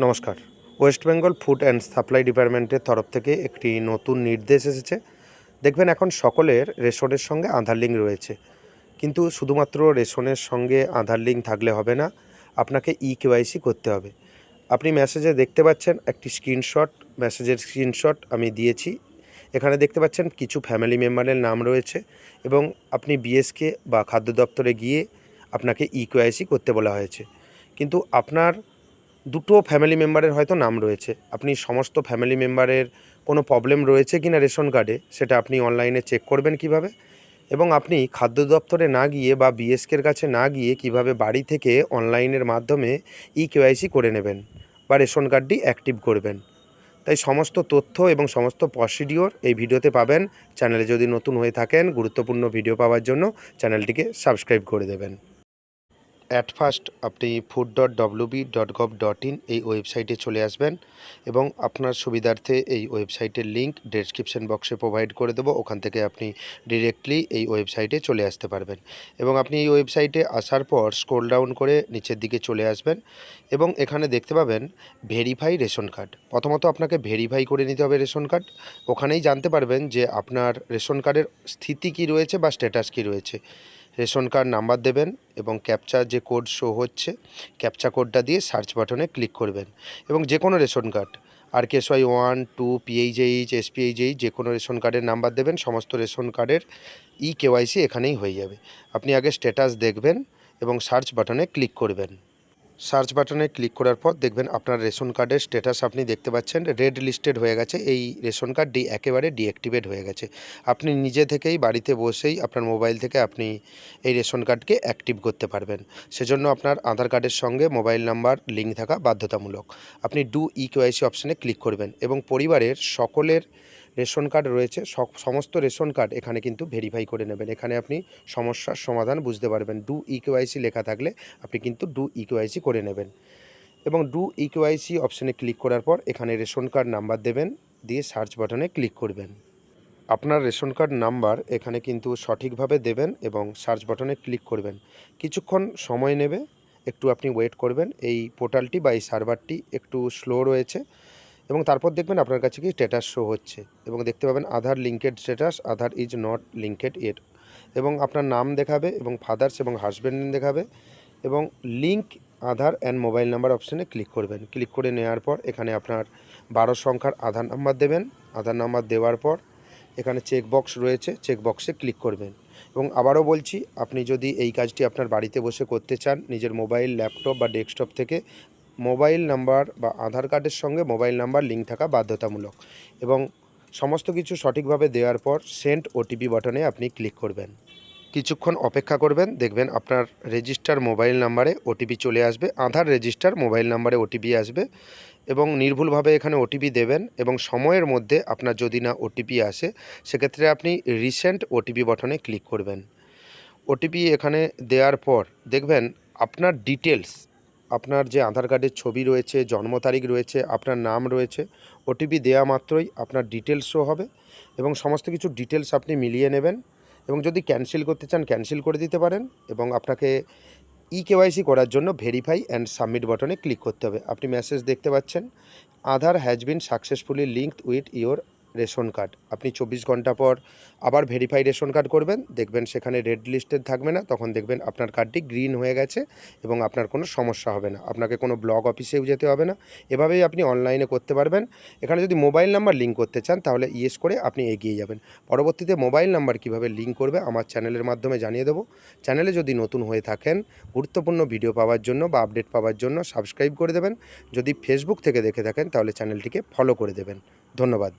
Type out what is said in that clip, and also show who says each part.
Speaker 1: নমস্কার। West Bengal food and supply ডিপার্টমেন্টের তরফ থেকে একটি নতুন নির্দেশ এসেছে। দেখবেন এখন সকলের রেশনের সঙ্গে আধার লিঙ্ক রয়েছে। কিন্তু শুধুমাত্র রেশনের সঙ্গে আধার লিঙ্ক থাকলে হবে না, আপনাকে ইকেওয়াইসি করতে হবে। আপনি মেসেজে দেখতে পাচ্ছেন একটি স্ক্রিনশট, মেসেজের স্ক্রিনশট আমি দিয়েছি। এখানে দেখতে পাচ্ছেন কিছু ফ্যামিলি মেম্বারের নাম রয়েছে এবং আপনি বিএসকে বা খাদ্য দপ্তরে গিয়ে আপনাকে ইকেওয়াইসি করতে বলা হয়েছে। কিন্তু আপনার দুটো ফ্যামিলি মেম্বারের হয়তো নাম রয়েছে। আপনি সমস্ত ফ্যামিলি মেম্বারের কোনো প্রবলেম রয়েছে কিনা রেশন কার্ডে সেটা আপনি অনলাইনে চেক করবেন কিভাবে? এবং আপনি খাদ্য দপ্তরে না গিয়ে বা বিএসকের কাছে না গিয়ে কিভাবে বাড়ি থেকে অনলাইনের মাধ্যমে ইকেওয়াইসি করে নেবেন বা রেশন কার্ডটি অ্যাক্টিভ করবেন। তাই সমস্ত তথ্য এবং সমস্ত প্রসিডিওর এই ভিডিওতে পাবেন। চ্যানেলে যদি নতুন হয়ে থাকেন, গুরুত্বপূর্ণ ভিডিও পাওয়ার জন্য চ্যানেলটিকে সাবস্ক্রাইব করে দেবেন। অ্যাট ফার্স্ট আপনি food.wb.gov.in এই ওয়েবসাইটে চলে আসবেন এবং আপনার সুবিধার্থে এই ওয়েবসাইটের লিঙ্ক ডেসক্রিপশন বক্সে প্রোভাইড করে দেবো। ওখান থেকে আপনি ডিরেক্টলি এই ওয়েবসাইটে চলে আসতে পারবেন এবং আপনি এই ওয়েবসাইটে আসার পর স্ক্রল ডাউন করে নিচের দিকে চলে আসবেন এবং এখানে দেখতে পাবেন ভেরিফাই রেশন কার্ড। প্রথমত আপনাকে ভেরিফাই করে নিতে হবে রেশন কার্ড। ওখানেই জানতে পারবেন যে আপনার রেশন কার্ডের স্থিতি কী রয়েছে বা স্ট্যাটাস কী রয়েছে। রেশন কার্ড নাম্বার দেবেন এবং ক্যাপচা যে কোড শো হচ্ছে, ক্যাপচা কোডটা দিয়ে সার্চ বাটনে ক্লিক করবেন এবং যে কোনো ration card RKSY 1, 2, PHH, SPHH যে কোনো রেশন কার্ডের নাম্বার দেবেন। সমস্ত রেশন কার্ডের ইকেওয়াইসি এখানেই হয়ে যাবে। আপনি আগে স্ট্যাটাস দেখবেন এবং সার্চ বাটনে ক্লিক করবেন। সার্চ বাটনে ক্লিক করার পর দেখবেন আপনার রেশন কার্ডের স্ট্যাটাস আপনি দেখতে পাচ্ছেন রেড লিস্টেড হয়ে গেছে। এই রেশন কার্ডটি একেবারে ডিঅ্যাক্টিভেট হয়ে গেছে। আপনি নিজে থেকেই বাড়িতে বসেই আপনার মোবাইল থেকে আপনি এই রেশন কার্ডকে অ্যাক্টিভ করতে পারবেন। সেজন্য আপনার আধার কার্ডের সঙ্গে মোবাইল নাম্বার লিঙ্ক থাকা বাধ্যতামূলক। আপনি ডু ইকেওয়াইসি অপশানে ক্লিক করবেন এবং পরিবারের সকলের রেশন কার্ড রয়েছে, সমস্ত রেশন কার্ড এখানে কিন্তু ভেরিফাই করে নেবেন। এখানে আপনি সমস্যার সমাধান বুঝতে পারবেন। ডু ইকেওয়াইসি লেখা থাকলে আপনি কিন্তু ডু ইকেওয়াইসি করে নেবেন এবং ডু ইকেওয়াইসি অপশানে ক্লিক করার পর এখানে রেশন কার্ড নাম্বার দেবেন, দিয়ে সার্চ বাটনে ক্লিক করবেন। আপনার রেশন কার্ড নাম্বার এখানে কিন্তু সঠিকভাবে দেবেন এবং সার্চ বাটনে ক্লিক করবেন। কিছুক্ষণ সময় নেবে, একটু আপনি ওয়েট করবেন। এই পোর্টালটি বা এই সার্ভারটি একটু স্লো রয়েছে এবং তারপর দেখবেন আপনার কাছে কি স্ট্যাটাস শো হচ্ছে এবং দেখতে পাবেন Aadhaar linked status, Aadhaar is not linked yet এবং আপনার নাম দেখাবে এবং ফাদার্স এবং হাজব্যান্ড নেম দেখাবে এবং link Aadhaar and mobile number অপশানে ক্লিক করবেন। ক্লিক করে নেওয়ার পর এখানে আপনার 12 সংখ্যার আধার নাম্বার দেবেন। আধার নাম্বার দেওয়ার পর এখানে চেকবক্স রয়েছে, চেকবক্সে ক্লিক করবেন এবং আবারও বলছি, আপনি যদি এই কাজটি আপনার বাড়িতে বসে করতে চান নিজের মোবাইল, ল্যাপটপ বা ডেস্কটপ থেকে, মোবাইল নাম্বার বা আধার কার্ডের সঙ্গে মোবাইল নাম্বার লিঙ্ক থাকা বাধ্যতামূলক এবং সমস্ত কিছু সঠিকভাবে দেওয়ার পর সেন্ড ওটিপি বাটনে আপনি ক্লিক করবেন। কিছুক্ষণ অপেক্ষা করবেন, দেখবেন আপনার রেজিস্টার মোবাইল নাম্বারে ওটিপি চলে আসবে। আধার রেজিস্টার মোবাইল নাম্বারে ওটিপি আসবে এবং নির্ভুলভাবে এখানে ওটিপি দেবেন এবং সময়ের মধ্যে আপনার যদি না ওটিপি আসে সেক্ষেত্রে আপনি রিসেন্ট ওটিপি বাটনে ক্লিক করবেন। ওটিপি এখানে দেওয়ার পর দেখবেন আপনার ডিটেলস, আপনার যে আধার কার্ডের ছবি রয়েছে, জন্ম তারিখ রয়েছে, আপনার নাম রয়েছে, ওটিপি দেওয়া মাত্রই আপনার ডিটেলস শো হবে এবং সমস্ত কিছু ডিটেলস আপনি মিলিয়ে নেবেন এবং যদি ক্যান্সেল করতে চান ক্যান্সেল করে দিতে পারেন এবং আপনাকে ইকেওয়াইসি করার জন্য ভেরিফাই অ্যান্ড সাবমিট বাটনে ক্লিক করতে হবে। আপনি মেসেজ দেখতে পাচ্ছেন Aadhaar has been successfully linked with your ration card. আপনি 24 ঘন্টা পর আবার ভেরিফাই রেশন কার্ড করবেন, দেখবেন সেখানে রেড লিস্টেড থাকবে না, তখন দেখবেন আপনার কার্ডটি গ্রিন হয়ে গেছে এবং আপনার কোনো সমস্যা হবে না। আপনাকে কোনো ব্লক অফিসেও যেতে হবে না, এভাবেই আপনি অনলাইনে করতে পারবেন। এখানে যদি মোবাইল নাম্বার লিঙ্ক করতে চান তাহলে ইয়েস করে আপনি এগিয়ে যাবেন। পরবর্তীতে মোবাইল নাম্বার কীভাবে লিঙ্ক করবে আমার চ্যানেলের মাধ্যমে জানিয়ে দেবো। চ্যানেলে যদি নতুন হয়ে থাকেন গুরুত্বপূর্ণ ভিডিও পাওয়ার জন্য বা আপডেট পাওয়ার জন্য সাবস্ক্রাইব করে দেবেন। যদি ফেসবুক থেকে দেখে থাকেন তাহলে চ্যানেলটিকে ফলো করে দেবেন। ধন্যবাদ।